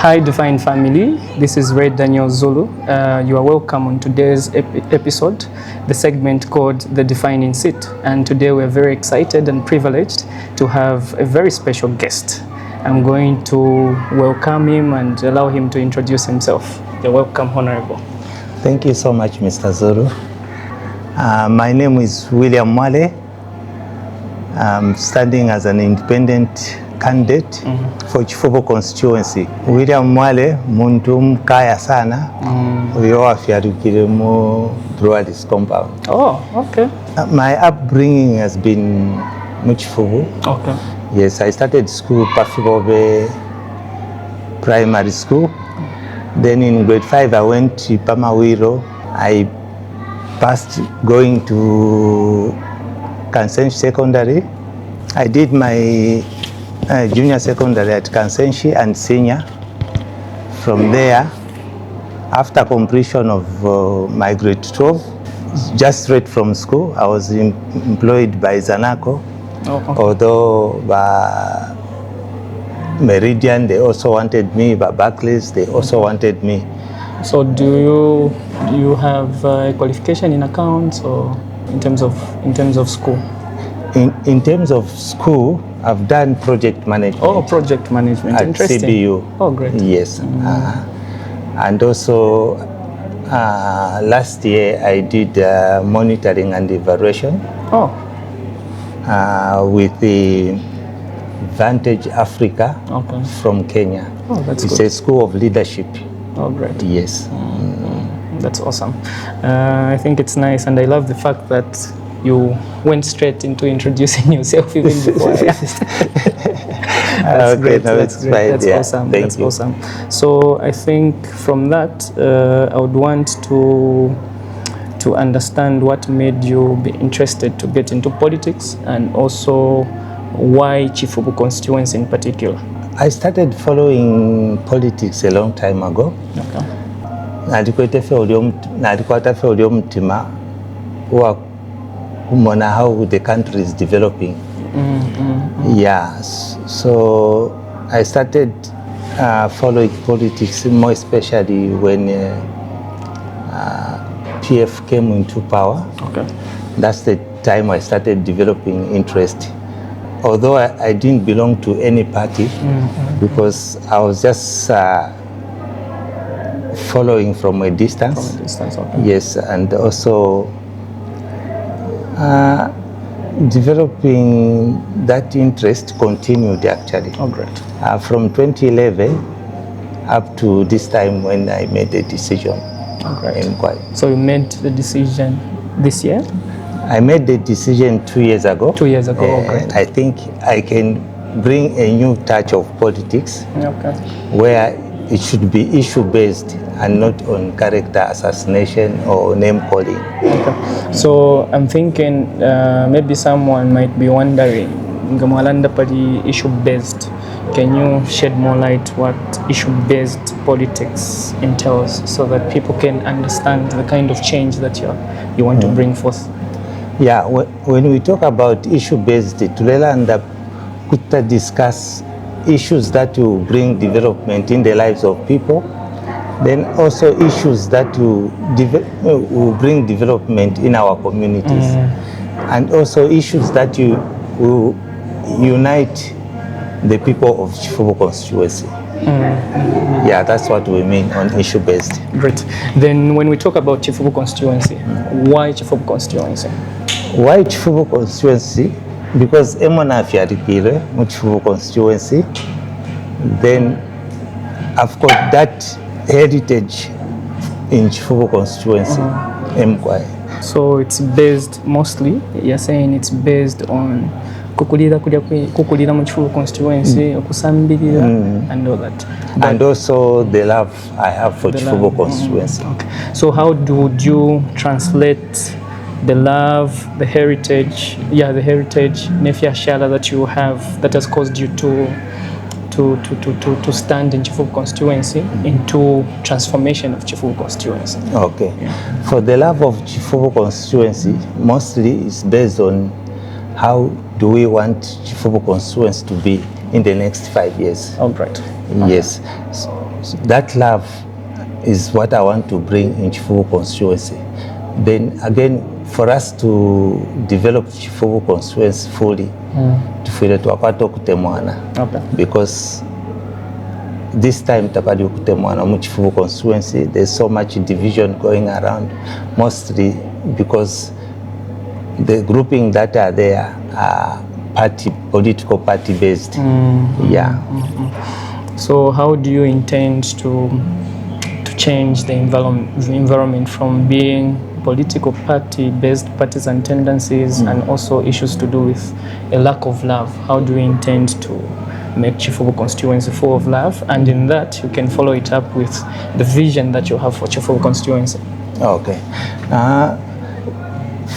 Hi Divine Family, this is Red Daniel Zulu. You are welcome on today's episode, the segment called The Defining Seat. And today we're very excited and privileged to have a very special guest. I'm going to welcome him and allow him to introduce himself. You're welcome, Honorable. Thank you so much, Mr. Zulu. My name is William Mwale. I'm standing as an independent candidate for Chifubu Constituency. William Mwale muntu mkaya sana uyo afyarukire mu Breweries compound. Oh, okay. My upbringing has been Chifubu. Okay. Yes, I started school Pafibobe Primary School. Then in grade 5 I went to Pamawiro. I passed going to Kansenshi Secondary. I did my junior secondary at Kansenshi and senior. From there, after completion of my grade 12, just straight from school, I was employed by Zanaco. Although by Meridian, they also wanted me, by Barclays, they also wanted me. So do you have a qualification in accounts or in terms of school? In terms of school, I've done project management. Oh, project management. At Interesting. CBU. Oh, great. Yes. And also last year I did monitoring and evaluation. Oh. With the Vantage Africa from Kenya. Oh, that's It's good. a school of leadership. Oh, great. Yes. That's awesome. I think it's nice, and I love the fact that you went straight into introducing yourself even before I asked. That's great. No, that's great. Fine. That's yeah. awesome. Thank That's you. awesome. So I think from that, I would want to understand what made you be interested to get into politics, and also why Chifubu Constituency in particular. I started following politics a long time ago. Okay. How the country is developing. Yeah, so I started following politics more especially when PF came into power. Okay. That's the time I started developing interest. Although I didn't belong to any party, because I was just following from a distance. From a distance, okay. Yes, and also developing that interest continued actually. Oh, great. From 2011 up to this time when I made the decision. Oh, great. So you made the decision this year? I made the decision 2 years ago. 2 years ago, oh, great. I think I can bring a new touch of politics, where it should be issue-based and not on character assassination or name-calling. Okay. So I'm thinking maybe someone might be wondering, Ngamwalanda Party issue-based. Can you shed more light what issue-based politics entails so that people can understand the kind of change that you want to bring forth? Yeah, when we talk about issue-based, Tulelanda could discuss issues that will bring development in the lives of people, then also issues that will bring development in our communities, and also issues that will unite the people of Chifubu Constituency. Yeah, that's what we mean on issue-based. Great. Then when we talk about Chifubu Constituency, why Chifubu Constituency? Why Chifubu Constituency? Because Emona Fiarikire, Chifubu Constituency, then I've got that heritage in Chifubu Constituency. So it's based mostly, you're saying it's based on kukulira mu Chifubu Constituency, okusambirira, and all that. But and also the love I have for Chifubu Constituency. Okay. So how would you translate the love, the heritage, Nefia Shala that you have, that has caused you to stand in Chifubu Constituency into transformation of Chifubu Constituency? Okay. Yeah. For the love of Chifubu Constituency, mostly is based on how do we want Chifubu Constituency to be in the next 5 years. Oh, right. Yes. that love is what I want to bring in Chifubu constituency. Then again, for us to develop Chifubu constituency fully, tufile tuwakwata okutemwana. Okay. Because this time tapadi okutemwana mu Chifubu constituency, there's so much division going around, mostly because the grouping that are there are political party based. Yeah. So how do you intend to change the environment from being political party based partisan tendencies and also issues to do with a lack of love? How do you intend to make Chifubu constituency full of love, and in that you can follow it up with the vision that you have for Chifubu constituency? Okay.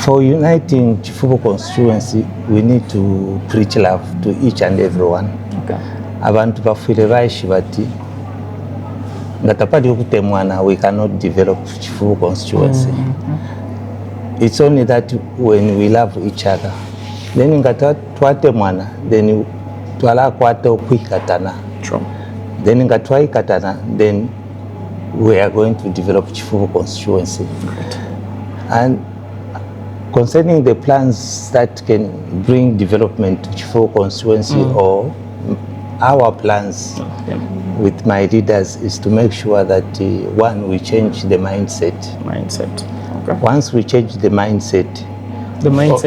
For uniting Chifubu constituency, we need to preach love to each and everyone. Okay. Abantu bafire baishi bati ngatapadi okutemwana, we cannot develop Chifubu constituency. It's only that when we love each other, then ngata twatemwana, then twala kwata okwikatana. True. Then ngatwa ikatana, then we are going to develop Chifubu constituency. Great. And concerning the plans that can bring development to Chifubu constituency, or our plans with my leaders is to make sure that one, we change the mindset. Okay. Once we change the mindset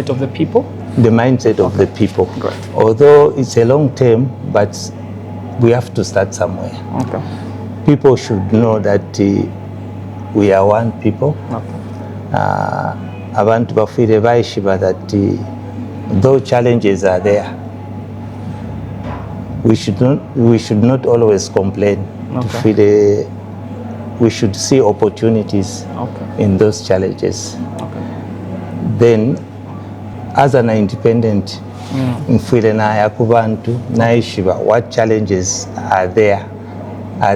of the people? The mindset of the people. Right. Although it's a long term, but we have to start somewhere. Okay. People should know that we are one people. Abantu bafire baishiba that though challenges are there, we should not always complain. Okay. We should see opportunities in those challenges. Okay. Then, as an independent, mfire na yakubantu naishiba, what challenges are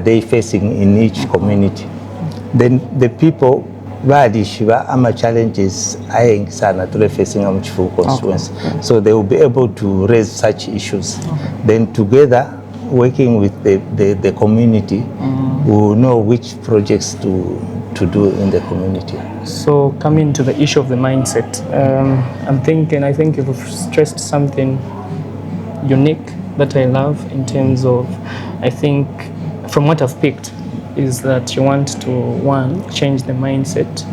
they facing in each community? Then the people badishiba ama challenges ayeng sana tule facing am Chifubu constituency. So they will be able to raise such issues. Then together, working with the community, we will know which projects to do in the community. So coming to the issue of the mindset, I think you've stressed something unique that I love in terms of, I think from what I've picked, is that you want to, one, change the mindset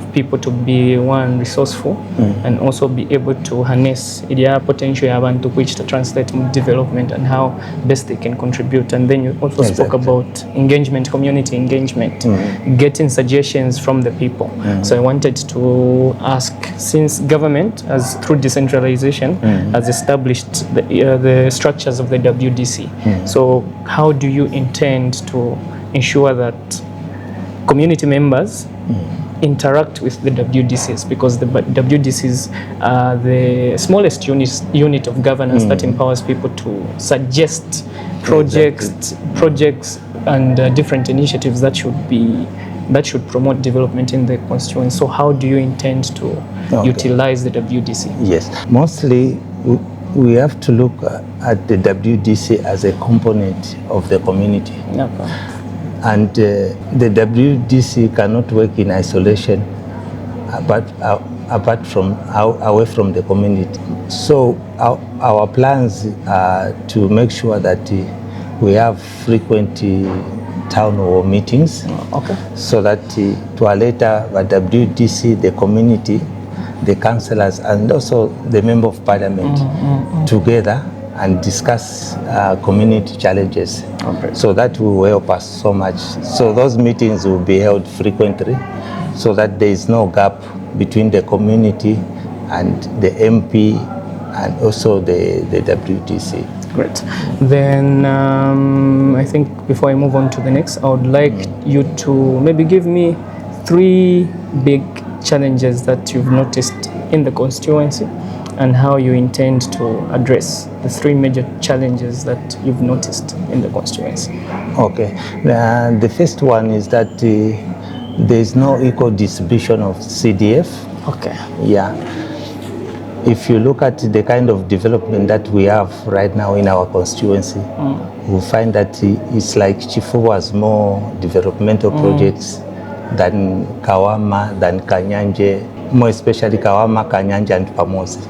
of people to be, one, resourceful, and also be able to harness their potential to which to translate development and how best they can contribute. And then you also spoke about engagement, community engagement, getting suggestions from the people. So I wanted to ask, since government has, through decentralization, has established the structures of the WDC, so how do you intend to ensure that community members interact with the WDCs, because the WDCs are the smallest unit of governance that empowers people to suggest projects and different initiatives that should promote development in the constituency. So how do you intend to utilize the WDC? Yes, mostly we have to look at the WDC as a component of the community. And the WDC cannot work in isolation apart from away from the community. So our plans are to make sure that we have frequent town hall meetings, so that to our later WDC, the community, the councillors, and also the member of parliament together and discuss community challenges. So that will help us so much. So those meetings will be held frequently, so that there is no gap between the community and the MP and also the WDC. Great. Then I think before I move on to the next, I would like you to maybe give me 3 big challenges that you've noticed in the constituency, and how you intend to address the 3 major challenges that you've noticed in the constituency. Okay. The first one is that there is no equal distribution of CDF. Okay. Yeah. if you look at the kind of development that we have right now in our constituency, we'll find that it's like Chifubu has more developmental projects than Kawama, than Kanyanje, more especially Kawama, Kanyanje, and Pamosi.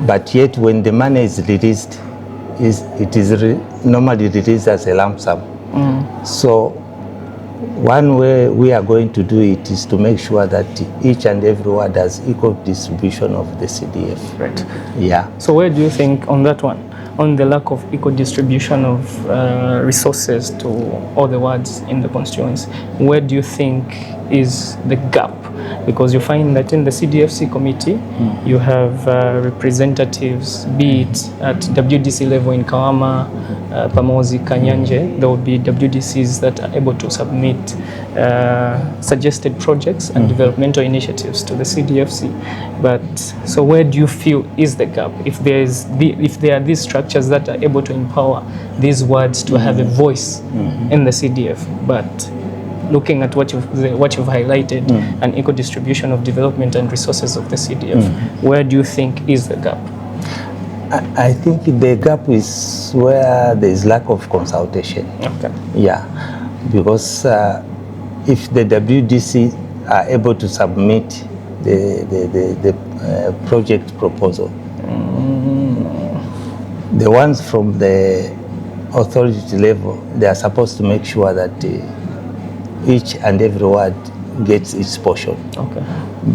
But yet, when the money is released, it is normally released as a lump sum. So, one way we are going to do it is to make sure that each and every ward has equal distribution of the CDF. Right. Yeah. So where do you think on that one, on the lack of equal distribution of resources to all the wards in the constituency, where do you think is the gap? Because you find that in the CDFC committee, you have representatives, be it at WDC level in Kawama, Pamosi, Kanyanje. There will be WDCs that are able to submit suggested projects and developmental initiatives to the CDFC. But so where do you feel is the gap? If there are these structures that are able to empower these wards to have a voice in the CDF, but looking at what you've highlighted, an equal distribution of development and resources of the CDF, where do you think is the gap? I think the gap is where there is lack of consultation. Okay. Yeah, because if the WDC are able to submit the project proposal, the ones from the authority level, they are supposed to make sure that each and every ward gets its portion. Okay.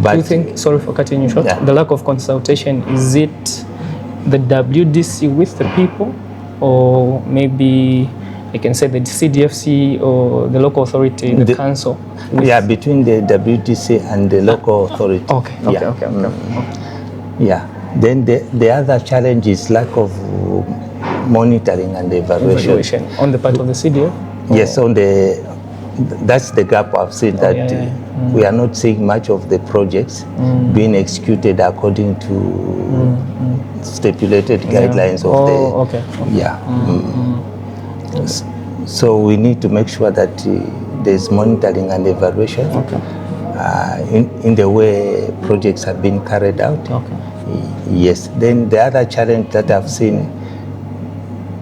But do you think, sorry for cutting you short, the lack of consultation, is it the WDC with the people, or maybe I can say the CDFC or the local authority, the council? Yeah, between the WDC and the local authority. Okay. Yeah. Then the other challenge is lack of monitoring and evaluation on the part of the CDF? Yes, that's the gap I've seen, that we are not seeing much of the projects being executed according to stipulated guidelines of So we need to make sure that there's monitoring and evaluation in the way projects have been carried out. Yes. Then the other challenge that I've seen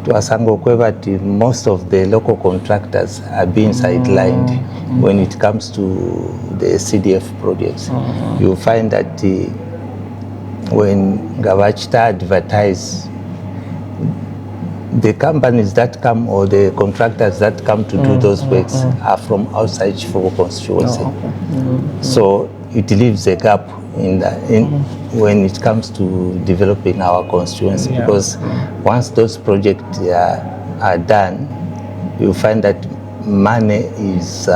to Asango Kwevati, most of the local contractors are being sidelined when it comes to the CDF projects. You'll find that when Gavachta advertise, the companies that come or the contractors that come to do those works are from outside Chifubu Constituency. So it leaves a gap when it comes to developing our constituency, because once those projects are done, you find that money is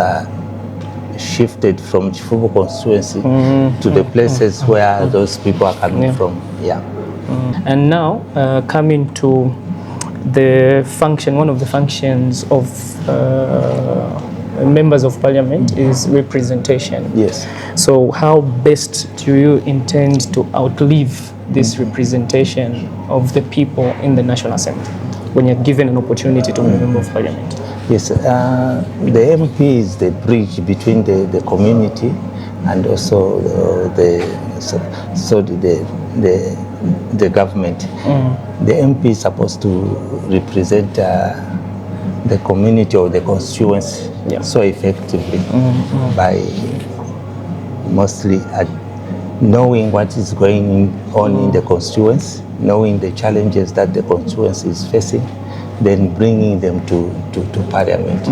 shifted from Chifubu Constituency to the places where those people are coming from. And now coming to the function, one of the functions of members of parliament is representation. Yes. So how best do you intend to outlive this representation of the people in the National Assembly when you're given an opportunity to be a member of parliament? Yes, the MP is the bridge between the community and also the government. The MP is supposed to represent the community or the constituency so effectively by mostly knowing what is going on in the constituency, knowing the challenges that the constituency is facing, then bringing them to parliament.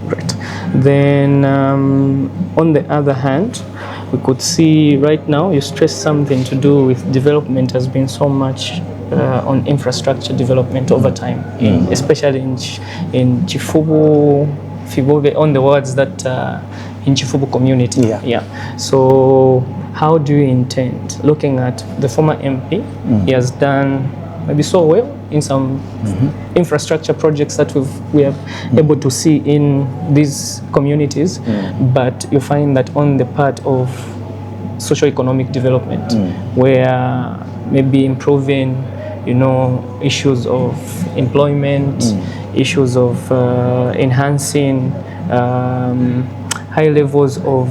Right. Then on the other hand, we could see right now you stress something to do with development has been so much on infrastructure development over time, especially in Chifubu, Fibobe, on the wards that in Chifubu community. So how do you intend, looking at the former MP, he has done maybe so well in some infrastructure projects that we are able to see in these communities, but you find that on the part of socio-economic development, where maybe improving, issues of employment, issues of enhancing high levels of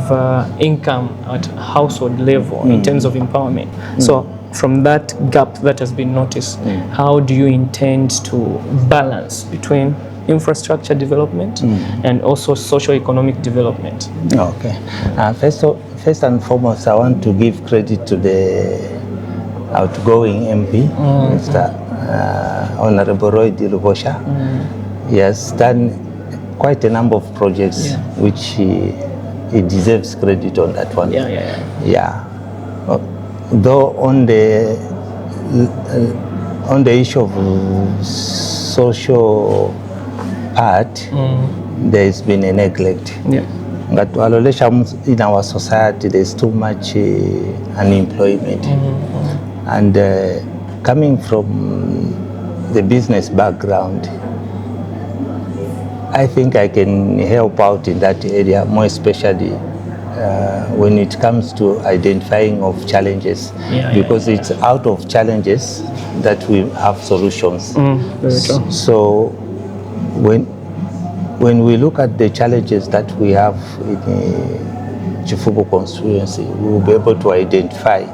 income at household level in terms of empowerment. So from that gap that has been noticed, how do you intend to balance between infrastructure development and also socio-economic development? Okay. First and foremost, I want to give credit to the outgoing MP, Mr. Honorable Roy Dilubosha. He has done quite a number of projects, which he deserves credit on that one. Though on the issue of social part, there has been a neglect. But in our society, there's too much unemployment. And coming from the business background, I think I can help out in that area, more especially when it comes to identifying of challenges, because it's out of challenges that we have solutions. Very true. So when we look at the challenges that we have in the Chifubu Constituency, we will be able to identify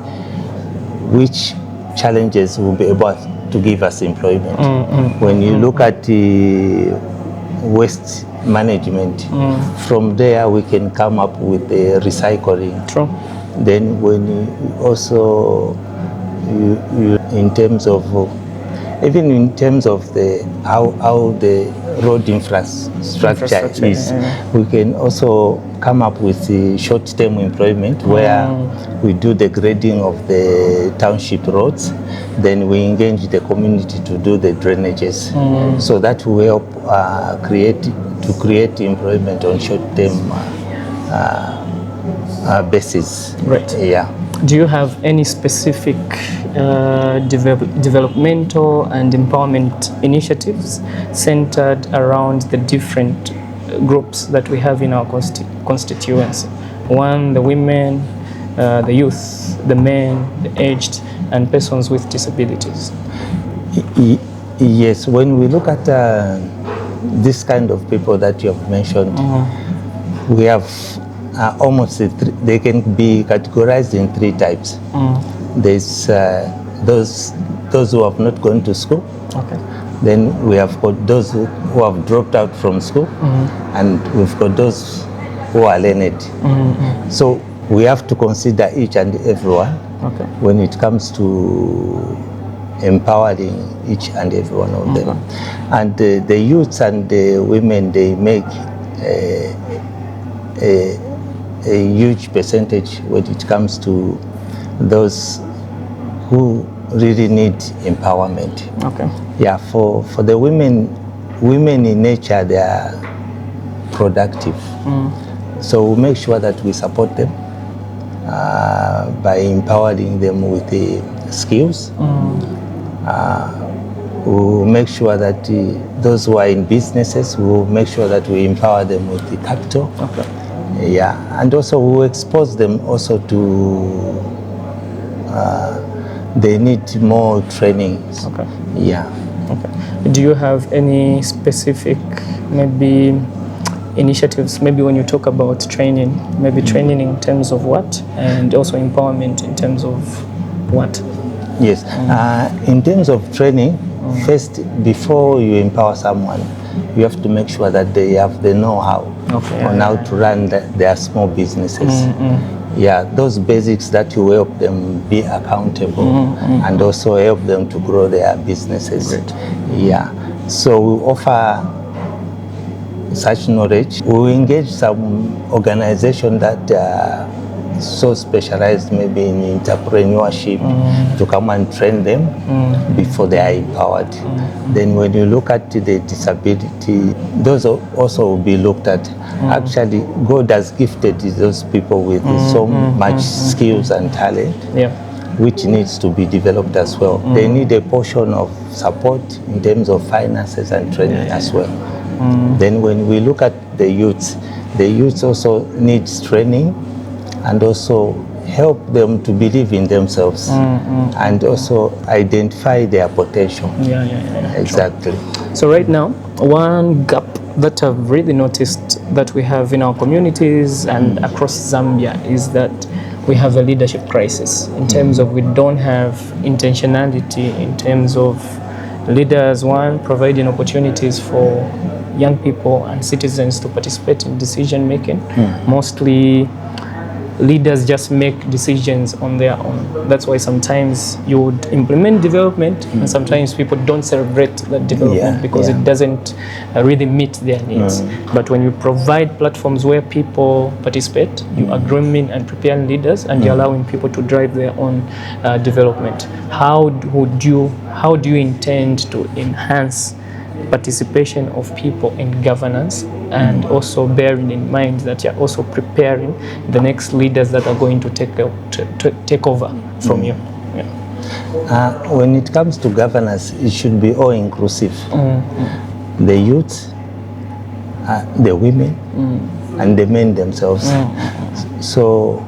which challenges will be able to give us employment. When you look at the waste management, from there we can come up with the recycling. True. Then when you also in terms of even in terms of the how the road infrastructure is, we can also come up with the short-term employment where we do the grading of the township roads, then we engage the community to do the drainages. So that will help create employment on short-term basis. Right. Yeah. Do you have any specific developmental and empowerment initiatives centered around the different groups that we have in our constituency? One, the women, the youth, the men, the aged, and persons with disabilities. Yes, when we look at this kind of people that you have mentioned, we have almost they can be categorized in three types. There's those who have not gone to school. Okay. Then we have got those who have dropped out from school, and we've got those who are learned. So we have to consider each and everyone when it comes to empowering each and every one of them. And the youths and the women, they make a huge percentage when it comes to those who really need empowerment. Okay. Yeah, for the women in nature, they are productive. So we make sure that we support them by empowering them with the skills. We'll make sure that those who are in businesses, we'll make sure that we empower them with the capital. Yeah, and also we'll expose them also to they need more training. Yeah. Do you have any specific maybe initiatives, maybe when you talk about training, maybe training in terms of what, and also empowerment in terms of what? Yes, in terms of training, first, before you empower someone, you have to make sure that they have the know-how on how to run their small businesses. Yeah, those basics that will help them be accountable and also help them to grow their businesses. Yeah, so we offer such knowledge. We engage some organization that so specialized maybe in entrepreneurship to come and train them before they are empowered. Then when you look at the disability, those also will be looked at. Actually, God has gifted those people with so much skills and talent, which needs to be developed as well. They need a portion of support in terms of finances and training as well. Then when we look at the youths also needs training and also help them to believe in themselves and also identify their potential. Exactly. So right now, one gap that I've really noticed that we have in our communities and across Zambia is that we have a leadership crisis in terms of we don't have intentionality in terms of leaders, one, providing opportunities for young people and citizens to participate in decision making. Mostly leaders just make decisions on their own. That's why sometimes you would implement development and sometimes people don't celebrate that development because it doesn't really meet their needs. But when you provide platforms where people participate, you are grooming and preparing leaders and you're allowing people to drive their own development. How do you intend to enhance participation of people in governance and also bearing in mind that you're also preparing the next leaders that are going to take over from you? When it comes to governance, it should be all inclusive. The youth, the women, and the men themselves. So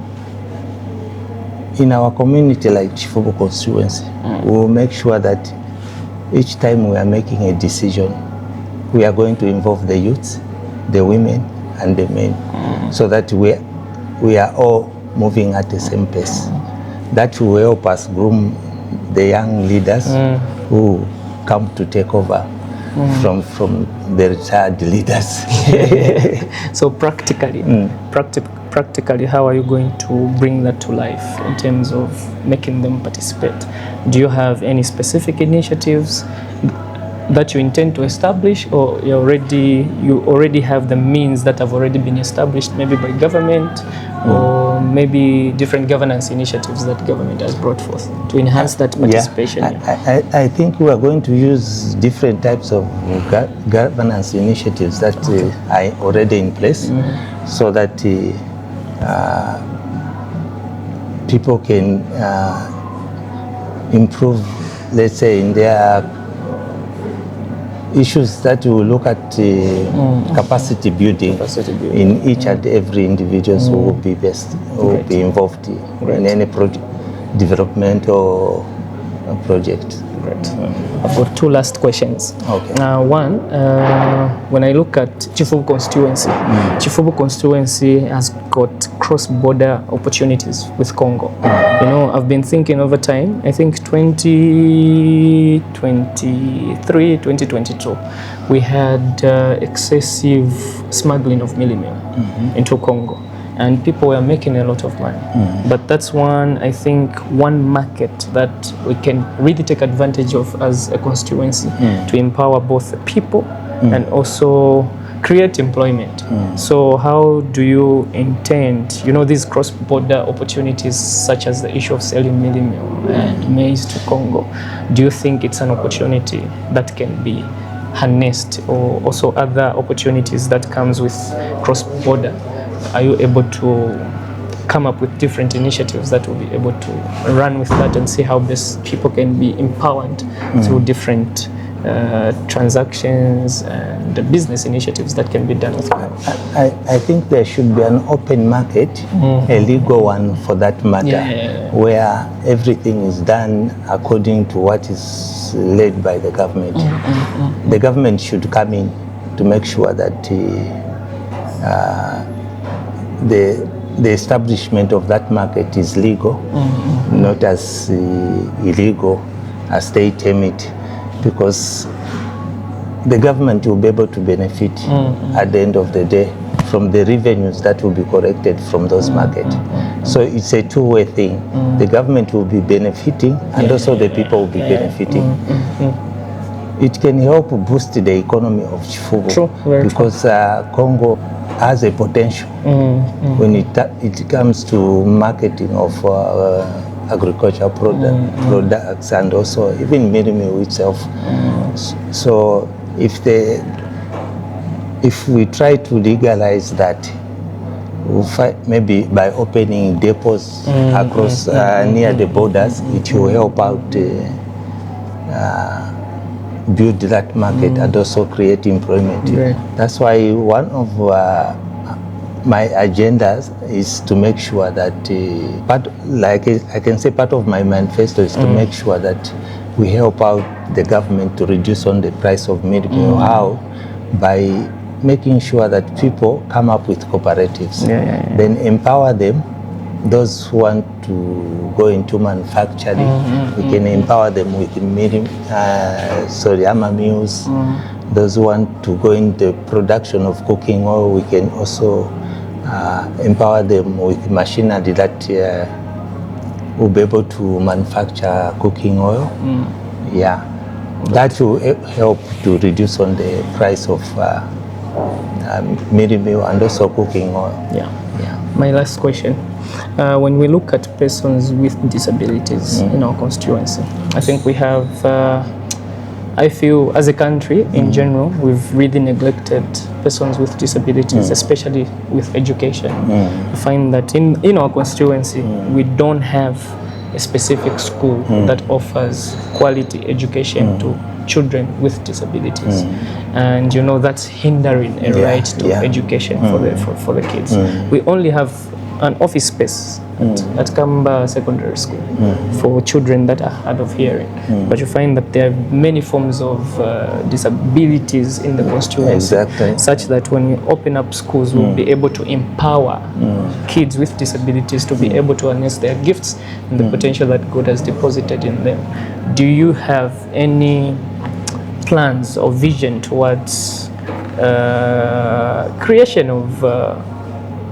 in our community like Chifubu Constituency, we will make sure that each time we are making a decision, we are going to involve the youth, the women, and the men, so that we are all moving at the same pace. That will help us groom the young leaders who come to take over from the retired leaders. So practically, how are you going to bring that to life in terms of making them participate? Do you have any specific initiatives that you intend to establish, or you already have the means that have already been established, maybe by government or maybe different governance initiatives that government has brought forth to enhance that participation? I think we are going to use different types of governance initiatives that are already in place, so that people can improve, let's say, in their issues that will look at capacity building in each and every individual who will be be involved in any project development or project. Great. I've got two last questions. Okay. One, when I look at Chifubu Constituency, Chifubu Constituency has got cross-border opportunities with Congo. You know, I've been thinking over time, I think 2023, 2022, we had excessive smuggling of mealie into Congo. And people were making a lot of money. But that's one market that we can really take advantage of as a constituency to empower both the people and also create employment. So how do you intend, these cross-border opportunities such as the issue of selling mealie meal and maize to Congo, do you think it's an opportunity that can be harnessed, or also other opportunities that comes with cross-border? Are you able to come up with different initiatives that will be able to run with that and see how best people can be empowered through different transactions and business initiatives that can be done with them? I think there should be an open market, a legal one for that matter, where everything is done according to what is led by the government. The government should come in to make sure that the establishment of that market is legal, not as illegal as they term it, because the government will be able to benefit at the end of the day from the revenues that will be collected from those markets. So it's a two-way thing. The government will be benefiting and also the people will be benefiting. It can help boost the economy of Chifubu because Congo has a potential when it comes to marketing of agricultural products and also even mealie meal itself. So if we try to legalize that, we'll maybe by opening depots across near the borders, it will help out build that market and also create employment. That's why one of my agendas is to make sure that I can say part of my manifesto is to make sure that we help out the government to reduce on the price of mealie meal. How? By making sure that people come up with cooperatives, then empower them. Those who want to go into manufacturing, we can empower them with hammer mills. Those who want to go into production of cooking oil, we can also empower them with machinery that will be able to manufacture cooking oil. Yeah, that will help to reduce on the price of meal and also cooking oil. My last question. When we look at persons with disabilities in our constituency, I think we have, I feel as a country in general, we've really neglected persons with disabilities, especially with education. I find that in our constituency, we don't have a specific school that offers quality education to children with disabilities, and you know that's hindering a right to education for the kids. We only have an office space at Kamba Secondary School for children that are hard of hearing, but you find that there are many forms of disabilities in the constituency, such that when we open up schools, we'll be able to empower kids with disabilities to be able to harness their gifts and the potential that God has deposited in them. Do you have any plans or vision towards creation of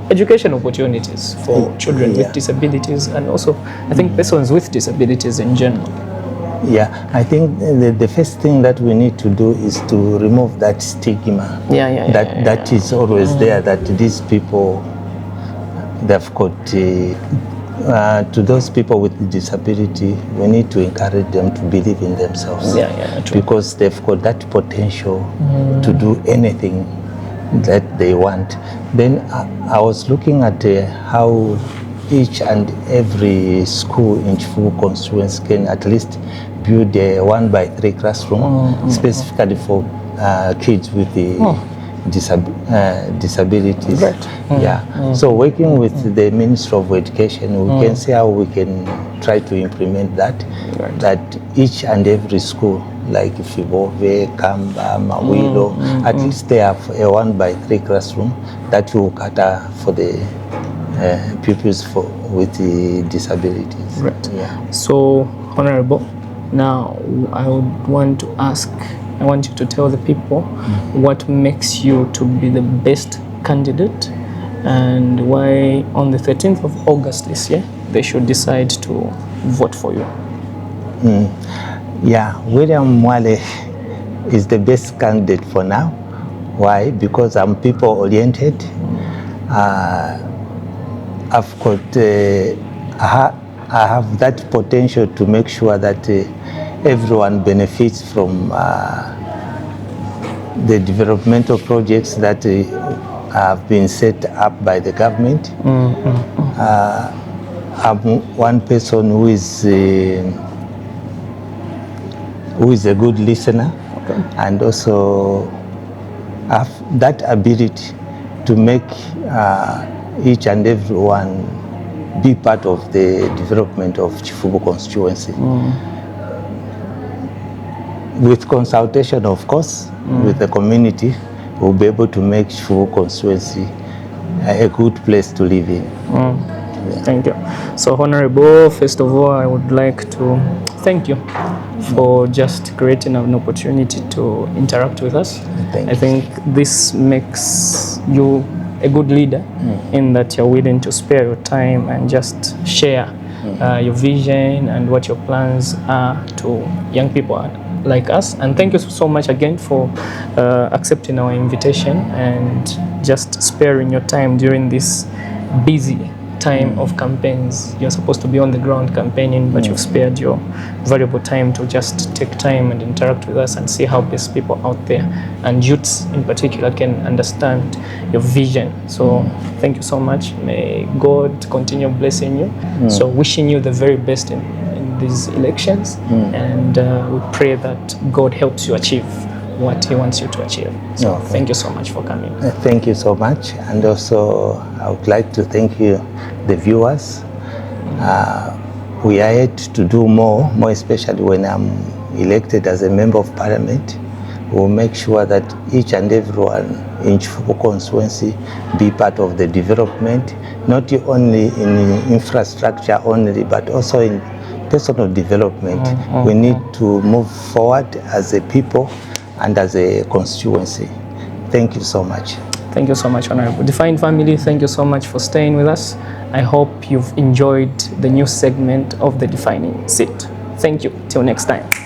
education opportunities for children with disabilities, and also I think persons with disabilities in general? Yeah, I think the first thing that we need to do is to remove that stigma that is always there, that these people, they've got to those people with disability, we need to encourage them to believe in themselves, because they've got that potential to do anything that they want. Then I was looking at how each and every school in Chifubu Constituency can at least build a 1x3 classroom specifically for kids with disabilities. So working with the Ministry of Education, we can see how we can try to implement that, that each and every school like Fibove, Kamba, Mawilo, at least they have a 1x3 classroom that will cater for the pupils with the disabilities. So, Honorable, now I would want to ask, I want you to tell the people what makes you to be the best candidate and why on the 13th of August this year they should decide to vote for you. William Mwale is the best candidate for now. Why? Because I'm people oriented. I've got I have that potential to make sure that everyone benefits from the developmental projects that have been set up by the government. I'm one person who is a good listener, and also have that ability to make each and everyone be part of the development of Chifubu Constituency. With consultation, of course, with the community, we'll be able to make Chifubu Constituency a good place to live in. Thank you. So, Honorable, first of all, I would like to thank you for just creating an opportunity to interact with us. I think this makes you a good leader in that you're willing to spare your time and just share your vision and what your plans are to young people like us. And thank you so much again for accepting our invitation and just sparing your time during this busy time of campaigns. You're supposed to be on the ground campaigning, but you've spared your valuable time to just take time and interact with us and see how best people out there and youths in particular can understand your vision. So thank you so much. May God continue blessing you. So wishing you the very best in these elections, and we pray that God helps you achieve what He wants you to achieve. So thank you so much for coming. Thank you so much, and also I would like to thank you, the viewers. We are yet to do more especially when I'm elected as a member of parliament. We'll make sure that each and everyone in Chifubu Constituency be part of the development, not only in infrastructure only, but also in personal development. We need to move forward as a people and as a constituency. Thank you so much. Thank you so much, Honorable. Define family, thank you so much for staying with us. I hope you've enjoyed the new segment of the Defining Seat. Thank you. Till next time.